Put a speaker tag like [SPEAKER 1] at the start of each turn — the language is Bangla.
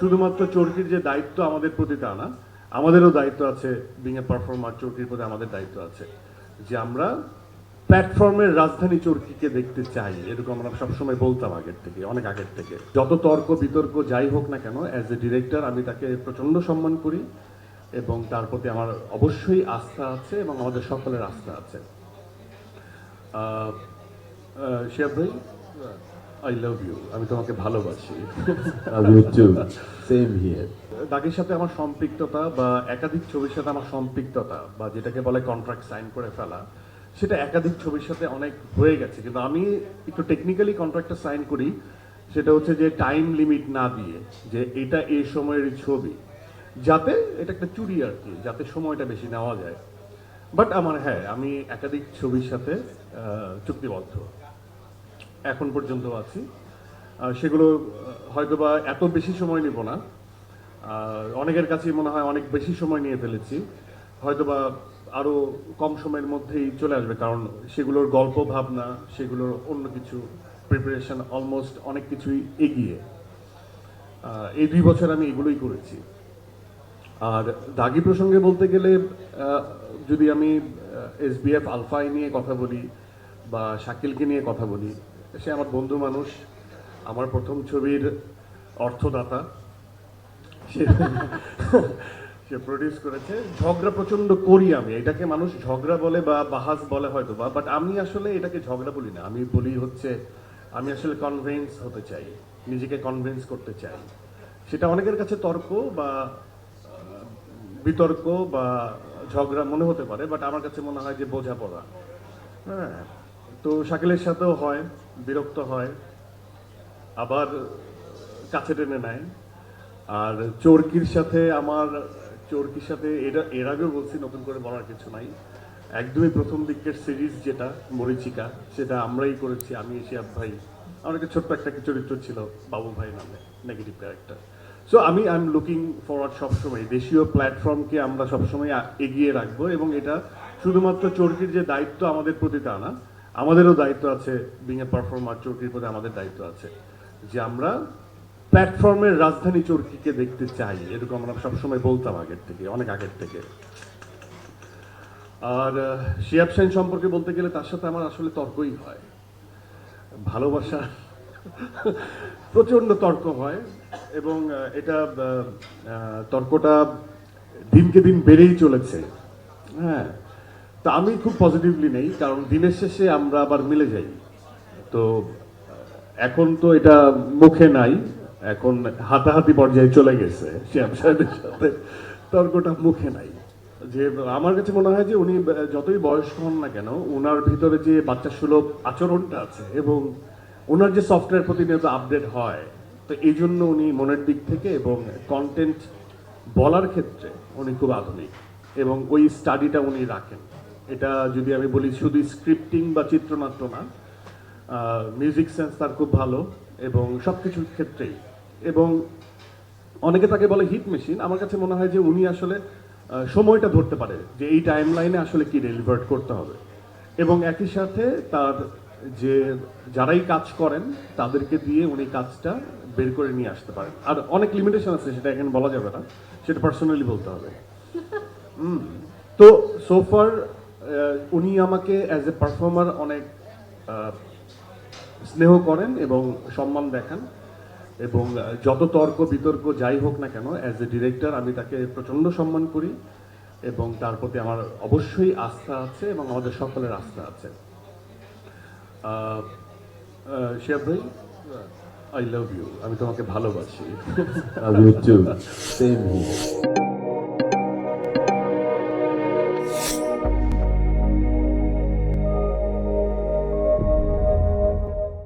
[SPEAKER 1] শুধুমাত্র চরকির যে দায়িত্ব আমাদের প্রতি তা না, আমাদেরও দায়িত্ব আছে। বিং এ পারফর্মার, চরকির প্রতি আমাদের দায়িত্ব আছে যে আমরা প্ল্যাটফর্মের রাজধানী চরকিকে দেখতে চাই। এরকম আমরা সবসময় বলতাম আগের থেকে, অনেক আগের থেকে। যত তর্ক বিতর্ক যাই হোক না কেন, অ্যাজ এ ডিরেক্টর আমি তাকে প্রচন্ড সম্মান করি এবং তার প্রতি আমার অবশ্যই আস্থা আছে এবং আমাদের সকলের আস্থা আছে। শিয়াব ভাই, আই লাভ ইউ, আমি তোমাকে ভালোবাসি।
[SPEAKER 2] Same here.
[SPEAKER 1] দাগের সাথে আমার সম্পৃক্ততা বা একাধিক ছবির সাথে আমার সম্পৃক্ততা বা যেটাকে বলে কন্ট্রাক্ট সাইন করে ফেলা, সেটা একাধিক ছবির সাথে অনেক হয়ে গেছে। কিন্তু আমি একটু টেকনিক্যালি কন্ট্রাক্টটা সাইন করি, সেটা হচ্ছে যে টাইম লিমিট না দিয়ে, যে এটা এই সময়ের ছবি, যাতে এটা একটা চুরি আর কি, যাতে সময়টা বেশি নেওয়া যায়। বাট আমি একাধিক ছবির সাথে চুক্তিবদ্ধ এখন পর্যন্ত আছি। সেগুলো হয়তোবা এত বেশি সময় নিব না, অনেকের কাছেই মনে হয় অনেক বেশি সময় নিয়ে ফেলেছি, হয়তোবা আরও কম সময়ের মধ্যেই চলে আসবে, কারণ সেগুলোর গল্প ভাবনা, সেগুলোর অন্য কিছু প্রিপারেশন অলমোস্ট অনেক কিছুই এগিয়ে। এই 2 বছর আমি এগুলোই করেছি। আর দাগি প্রসঙ্গে বলতে গেলে, যদি আমি SBF আলফাই নিয়ে কথা বলি বা শাকিলকে নিয়ে কথা বলি, সে আমার বন্ধু মানুষ, আমার প্রথম ছবির অর্থদাতা, সে প্রডিউস করেছে। ঝগড়া প্রচন্ড করি আমি, এটাকে মানুষ ঝগড়া বলে বা বাহাস বলে হয়তো বা, বাট আমি আসলে এটাকে ঝগড়া বলি না। আমি বলি হচ্ছে আমি আসলে কনভিন্স হতে চাই, নিজেকে কনভিন্স করতে চাই। সেটা অনেকের কাছে তর্ক বা বিতর্ক বা ঝগড়া মনে হতে পারে, বাট আমার কাছে মনে হয় যে বোঝাপড়া। হ্যাঁ, তো শাকিলের সাথেও হয়, বিরক্ত হয়, আবার কাছে টেনে নেয়। আর চরকির সাথে এর আগেও বলছি, নতুন করে বলার কিছু নাই। একদমই প্রথম দিকের সিরিজ যেটা মরিচিকা, সেটা আমরাই করেছি, আমি শিয়াব ভাই, আমার একটা ছোট্ট একটা চরিত্র ছিল বাবু ভাই নামে, negative character. So I am looking forward সবসময় দেশীয় প্ল্যাটফর্মকে আমরা সবসময় এগিয়ে রাখবো, এবং এটা শুধুমাত্র চরকির যে দায়িত্ব আমাদের প্রতি তা না, আমাদেরও দায়িত্ব আছে। বিং এ পারফর্মার, চরকির প্রতি আমাদের দায়িত্ব আছে যে আমরা প্ল্যাটফর্মের রাজধানী চরকিকে দেখতে চাই। এরকম আমরা সবসময় বলতাম আগের থেকে, অনেক আগের থেকে। আর শিয়াব শাহিন সম্পর্কে বলতে গেলে, তার সাথে আমার আসলে তর্কই হয়, ভালোবাসা প্রচন্ড তর্ক হয়, এবং এটা তর্কটা দিনকে দিন বেড়েই চলেছে। হ্যাঁ, তা আমি খুব পজিটিভলি নেই, কারণ দিনের শেষে আমরা আবার মিলে যাই। তো এখন তো এটা মুখে নাই, এখন হাতাহাতি পর্যায়ে চলে গেছে। শিয়াব সাহেবের সাথে তর্কটা মুখে নাই। যে আমার কাছে মনে হয় যে উনি যতই বয়স্ক হন না কেন, ওনার ভিতরে যে বাচ্চা সুলভ আচরণটা আছে, এবং ওনার যে সফটওয়্যার প্রতিনিয়ত আপডেট হয়, তো এই জন্য উনি মনের দিক থেকে এবং কন্টেন্ট বলার ক্ষেত্রে উনি খুব আধুনিক, এবং ওই স্টাডিটা উনি রাখেন। এটা যদি আমি বলি শুধু স্ক্রিপ্টিং বা চিত্রনাট্য না, মিউজিক সেন্স তার খুব ভালো, এবং সব কিছুর ক্ষেত্রেই। এবং অনেকে তাকে বলে হিট মেশিন, আমার কাছে মনে হয় যে উনি আসলে সময়টা ধরতে পারে যে এই টাইম লাইনে আসলে কি ডেলিভার করতে হবে, এবং একই সাথে তার যে যারাই কাজ করেন তাদেরকে দিয়ে উনি কাজটা বের করে নিয়ে আসতে পারেন। আর অনেক লিমিটেশন আছে, সেটা এখানে বলা যাবে না, সেটা পার্সোনালি বলতে হবে। তো সোফার উনি আমাকে অ্যাজ এ পারফর্মার অনেক স্নেহ করেন এবং সম্মান দেখান, এবং যত তর্ক বিতর্ক যাই হোক না কেন, অ্যাজ এ ডিরেক্টর আমি তাকে প্রচন্ড সম্মান করি এবং তার প্রতি আমার অবশ্যই আস্থা আছে এবং আমাদের সকলের আস্থা আছে। শিয়াব ভাই, আই লাভ ইউ, আমি তোমাকে ভালোবাসি।
[SPEAKER 2] Same here.